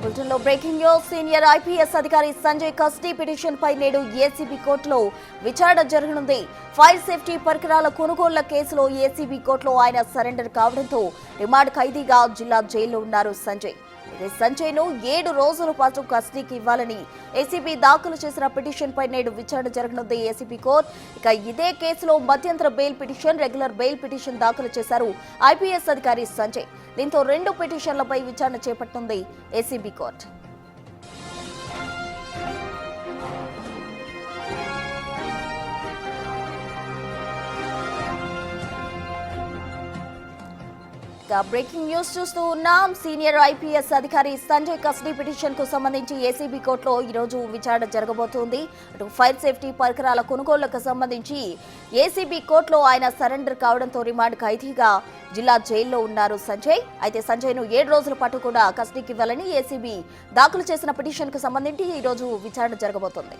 బులెటిన్లో breaking news. Senior IPS అధికారి Sanjay custody petition పై నేడు ఏసీబీ కోర్టులో విచారణ జరగనుంది. ఫైర్ సేఫ్టీ పరికరాల కొనుగోళ్ల కేసులో ఏసీబీ కోర్టులో ఆయన సరెండర్ కావడంతో రిమాండ్ ఖైదీగా జిల్లా జైల్లో ఉన్నారు సంజయ్. సంజయ్ ను 7 రోజుల పాటు కస్టడీకి ఇవ్వాలని ఏసీబీ దాఖలు చేసిన పిటిషన్ పై నేడు విచారణ జరగనుంది ఏసీబీ కోర్టు. ఇక ఇదే కేసులో మధ్యంతర bail petition, regular bail petition దాఖలు చేశారు ఐపీఎస్ అధికారి సంజయ్. దీంతో 2 పిటిషన్లపై విచారణ చేపట్టనుంది ఏసీబీ కోర్టు. బ్రేకింగ్ న్యూస్ చూస్తూ ఉన్నాం. సీనియర్ ఐపీఎస్ అధికారి సంజయ్ కస్టడీ పిటిషన్ కు సంబంధించి ఏసీబీ కోర్టులో ఈ రోజు విచారణ జరగబోతోంది. అటు ఫైర్ సేఫ్టీ పరికరాల కొనుగోళ్లకు సంబంధించి ఏసీబీ కోర్టులో ఆయన సరెండర్ కావడంతో రిమాండ్ ఖైదీగా జిల్లా జైల్లో ఉన్నారు సంజయ్. అయితే సంజయ్ ను 7 రోజుల పాటు కూడా కస్టడీకి ఇవ్వాలని ఏసీబీ దాఖలు చేసిన పిటిషన్ కు సంబంధించి ఈ రోజు విచారణ జరగబోతోంది.